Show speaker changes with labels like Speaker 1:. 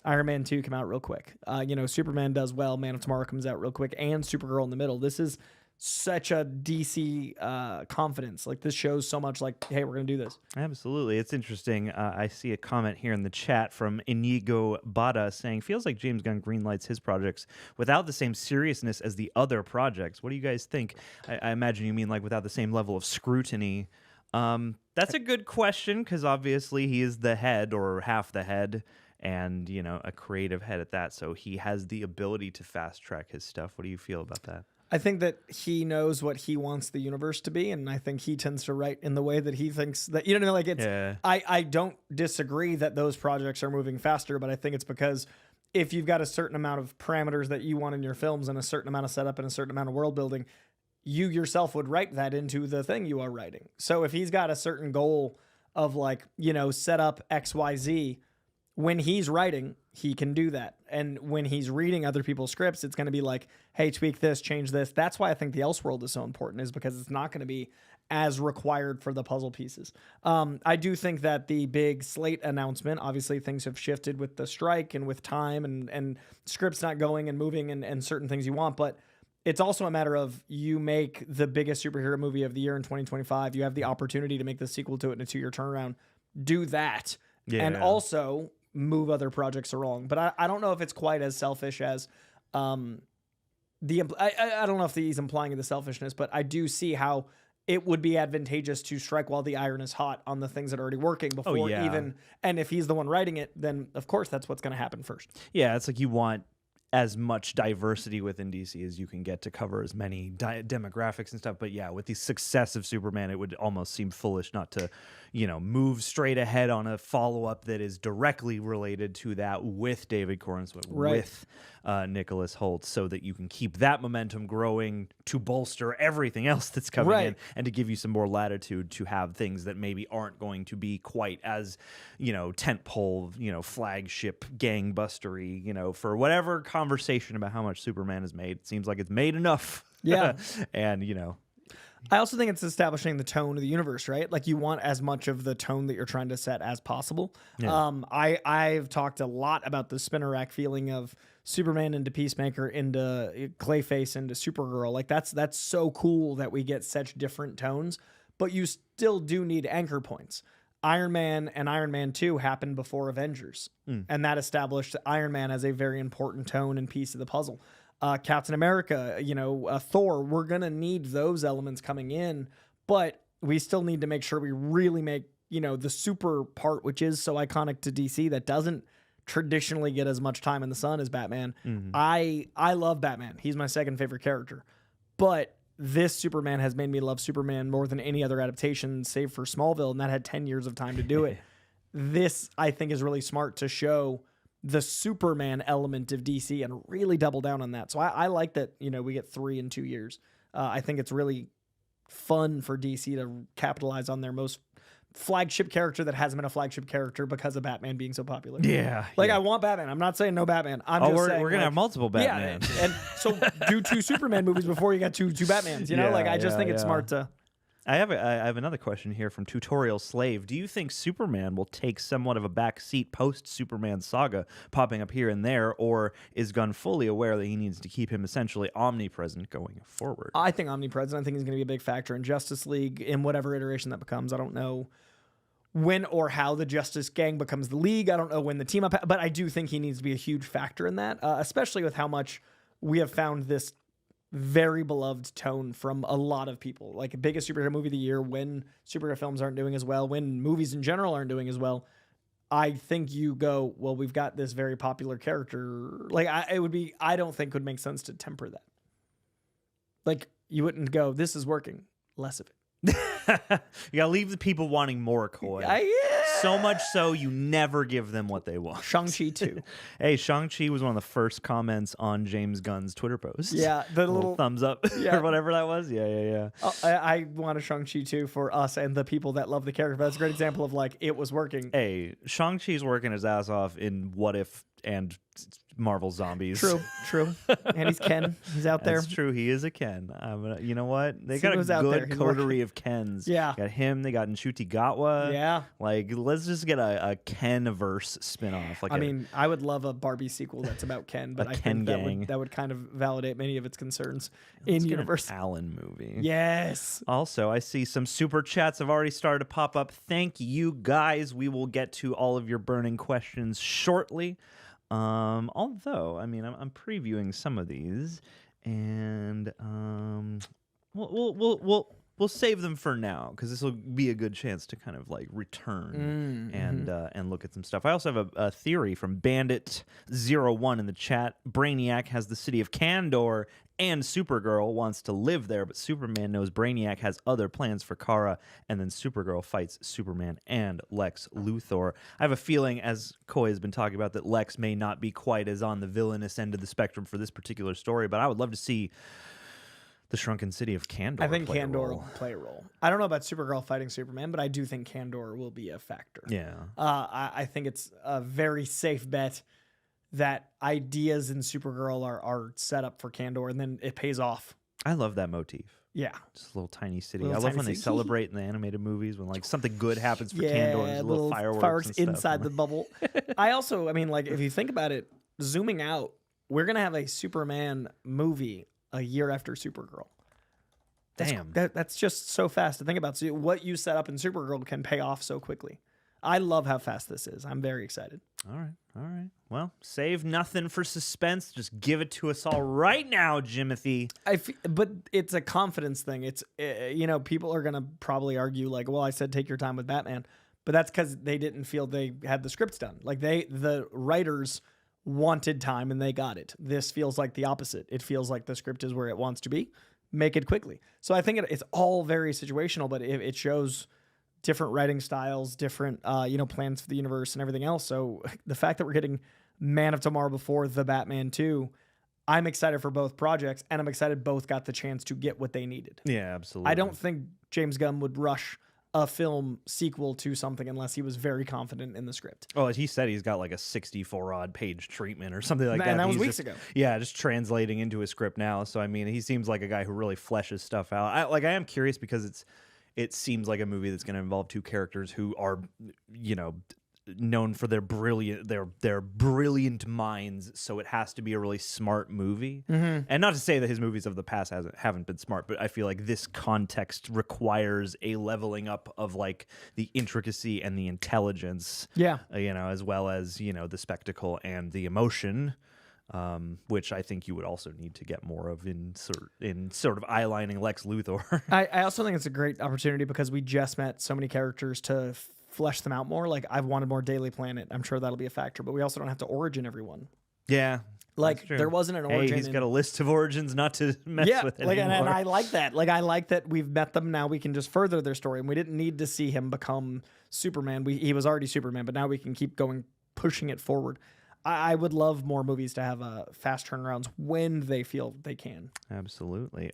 Speaker 1: Iron Man 2 come out real quick. Superman does well. Man of Tomorrow comes out real quick, and Supergirl in the middle. This is such a DC confidence. Like, this shows so much like, hey, we're going to do this.
Speaker 2: Absolutely. It's interesting. I see a comment here in the chat from Inigo Bada saying, feels like James Gunn greenlights his projects without the same seriousness as the other projects. What do you guys think? I imagine you mean like without the same level of scrutiny. That's a good question, because obviously he is the head, or half the head, and, a creative head at that. So he has the ability to fast track his stuff. What do you feel about that?
Speaker 1: I think that he knows what he wants the universe to be, and I think he tends to write in the way that he thinks that, like it's,
Speaker 2: Yeah.
Speaker 1: I don't disagree that those projects are moving faster, but I think it's because if you've got a certain amount of parameters that you want in your films and a certain amount of setup and a certain amount of world building, you yourself would write that into the thing you are writing. So if he's got a certain goal of like, set up XYZ, when he's writing, he can do that. And when he's reading other people's scripts, it's going to be like, hey, tweak this, change this. That's why I think the Elseworld is so important, is because it's not going to be as required for the puzzle pieces. I do think that the big slate announcement, obviously things have shifted with the strike and with time and scripts not going and moving and certain things you want. But it's also a matter of, you make the biggest superhero movie of the year in 2025. You have the opportunity to make the sequel to it in a 2-year turnaround. Do that.
Speaker 2: Yeah.
Speaker 1: And also move other projects along. But I don't know if it's quite as selfish as I don't know if he's implying the selfishness, but I do see how it would be advantageous to strike while the iron is hot on the things that are already working before even. And if he's the one writing it, then of course that's what's going to happen first.
Speaker 2: Yeah, it's like you want as much diversity within DC as you can get to cover as many demographics and stuff. But yeah, with the success of Superman, it would almost seem foolish not to, move straight ahead on a follow-up that is directly related to that with David Corenswet, with Nicholas Hoult, so that you can keep that momentum growing to bolster everything else that's coming in, and to give you some more latitude to have things that maybe aren't going to be quite as, tentpole, flagship gangbustery, for whatever conversation about how much Superman is made. It seems like it's made enough.
Speaker 1: Yeah.
Speaker 2: And,
Speaker 1: I also think it's establishing the tone of the universe, right? Like, you want as much of the tone that you're trying to set as possible.
Speaker 2: Yeah.
Speaker 1: I've talked a lot about the spinner rack feeling of Superman into Peacemaker into Clayface into Supergirl. Like, that's so cool that we get such different tones, but you still do need anchor points. Iron Man and Iron Man 2 happened before Avengers, and that established Iron Man as a very important tone and piece of the puzzle. Captain America, Thor, we're going to need those elements coming in, but we still need to make sure we really make, the super part, which is so iconic to DC, that doesn't traditionally get as much time in the sun as Batman.
Speaker 2: Mm-hmm.
Speaker 1: I love Batman. He's my second favorite character, but this Superman has made me love Superman more than any other adaptation, save for Smallville, and that had 10 years of time to do it. This, I think, is really smart to show the Superman element of DC and really double down on that. So I like that, we get 3 in 2 years. I think it's really fun for DC to capitalize on their most flagship character that hasn't been a flagship character because of Batman being so popular.
Speaker 2: Yeah.
Speaker 1: I want Batman. I'm not saying no Batman. I'm just saying
Speaker 2: we're going to have multiple Batman.
Speaker 1: Yeah, and so do 2 Superman movies before you get two Batmans, I just think it's smart to...
Speaker 2: I have another question here from Tutorial Slave. Do you think Superman will take somewhat of a back seat post-Superman saga, popping up here and there, or is Gunn fully aware that he needs to keep him essentially omnipresent going forward?
Speaker 1: I think omnipresent. I think he's going to be a big factor in Justice League in whatever iteration that becomes. I don't know when or how the Justice Gang becomes the League. I don't know when the team up, but I do think he needs to be a huge factor in that, especially with how much we have found this very beloved tone from a lot of people. Like, biggest superhero movie of the year, when superhero films aren't doing as well, when movies in general aren't doing as well, I think you go, well, we've got this very popular character. Like, I don't think it would make sense to temper that. Like, you wouldn't go, this is working, less of it.
Speaker 2: You gotta leave the people wanting more, Coy. So much so you never give them what they want.
Speaker 1: Shang-Chi too.
Speaker 2: Hey, Shang-Chi was one of the first comments on James Gunn's Twitter post.
Speaker 1: Yeah, the little
Speaker 2: thumbs up or whatever that was. Yeah.
Speaker 1: Oh, I want a Shang-Chi too for us and the people that love the character. But that's a great example of, like, it was working.
Speaker 2: Hey, Shang-Chi's working his ass off in What If Marvel zombies.
Speaker 1: True. And he's Ken. He's out there.
Speaker 2: That's true. He is a Ken. You know what? They
Speaker 1: See
Speaker 2: got a
Speaker 1: who's out there.
Speaker 2: good
Speaker 1: He's
Speaker 2: coterie of Kens.
Speaker 1: Yeah.
Speaker 2: Got him. They got Nchuti Gatwa.
Speaker 1: Yeah.
Speaker 2: Like, let's just get a Ken-verse spinoff. Like,
Speaker 1: I mean, I would love a Barbie sequel that's about Ken, but I
Speaker 2: Ken
Speaker 1: think
Speaker 2: gang.
Speaker 1: that would kind of validate many of its concerns
Speaker 2: let's
Speaker 1: in
Speaker 2: get
Speaker 1: universe.
Speaker 2: an Alan movie.
Speaker 1: Yes.
Speaker 2: Also, I see some super chats have already started to pop up. Thank you, guys. We will get to all of your burning questions shortly. Although, I mean, I'm previewing some of these, and we'll save them for now because this will be a good chance to kind of like return and look at some stuff. I also have a theory from Bandit01 in the chat. Brainiac has the city of Kandor, and Supergirl wants to live there, but Superman knows Brainiac has other plans for Kara, and then Supergirl fights Superman and Lex Luthor. I have a feeling, as Coy has been talking about, that Lex may not be quite as on the villainous end of the spectrum for this particular story, but I would love to see the shrunken city of Kandor.
Speaker 1: I think Kandor will play a role. I don't know about Supergirl fighting Superman, but I do think Kandor will be a factor.
Speaker 2: Yeah.
Speaker 1: I think it's a very safe bet that ideas in Supergirl are set up for Kandor, and then it pays off.
Speaker 2: I love that motif.
Speaker 1: Yeah.
Speaker 2: Just a little tiny city.
Speaker 1: Little
Speaker 2: I love
Speaker 1: tiny
Speaker 2: when they
Speaker 1: city.
Speaker 2: celebrate in the animated movies when like something good happens for Kandor. And there's little
Speaker 1: fireworks
Speaker 2: and stuff.
Speaker 1: inside the bubble. I also, I mean, like, if you think about it, zooming out, we're going to have a Superman movie a year after Supergirl.
Speaker 2: Damn.
Speaker 1: That's just so fast to think about. So what you set up in Supergirl can pay off so quickly. I love how fast this is. I'm very excited.
Speaker 2: All right. Well, save nothing for suspense. Just give it to us all right now, Jimothy.
Speaker 1: But it's a confidence thing. It's, people are going to probably argue like, well, I said take your time with Batman. But that's because they didn't feel they had the scripts done. Like the writers wanted time and they got it. This feels like the opposite. It feels like the script is where it wants to be. Make it quickly. So I think it's all very situational, but it shows different writing styles, different, plans for the universe and everything else. So the fact that we're getting Man of Tomorrow before The Batman 2, I'm excited for both projects, and I'm excited both got the chance to get what they needed.
Speaker 2: Yeah, absolutely.
Speaker 1: I don't think James Gunn would rush a film sequel to something unless he was very confident in the script.
Speaker 2: Oh, he said he's got like a 64-odd page treatment or something like that.
Speaker 1: And that was
Speaker 2: He's
Speaker 1: weeks ago.
Speaker 2: Yeah, just translating into his script now. So, I mean, he seems like a guy who really fleshes stuff out. I am curious because it seems like a movie that's going to involve two characters who are, known for their brilliant minds, so it has to be a really smart movie. And not to say that his movies of the past haven't been smart, but I feel like this context requires a leveling up of like the intricacy and the intelligence, as well as the spectacle and the emotion, which I think you would also need to get more of in sort of eyelining Lex Luthor.
Speaker 1: I also think it's a great opportunity because we just met so many characters to flesh them out more. Like, I've wanted more Daily Planet. I'm sure that'll be a factor, but we also don't have to origin everyone.
Speaker 2: Yeah.
Speaker 1: Like, there wasn't an origin.
Speaker 2: Hey, he's got a list of origins not to mess with anymore.
Speaker 1: And I like that. Like, I like that we've met them. Now we can just further their story, and we didn't need to see him become Superman. He was already Superman, but now we can keep going, pushing it forward. I would love more movies to have fast turnarounds when they feel they can.
Speaker 2: Absolutely.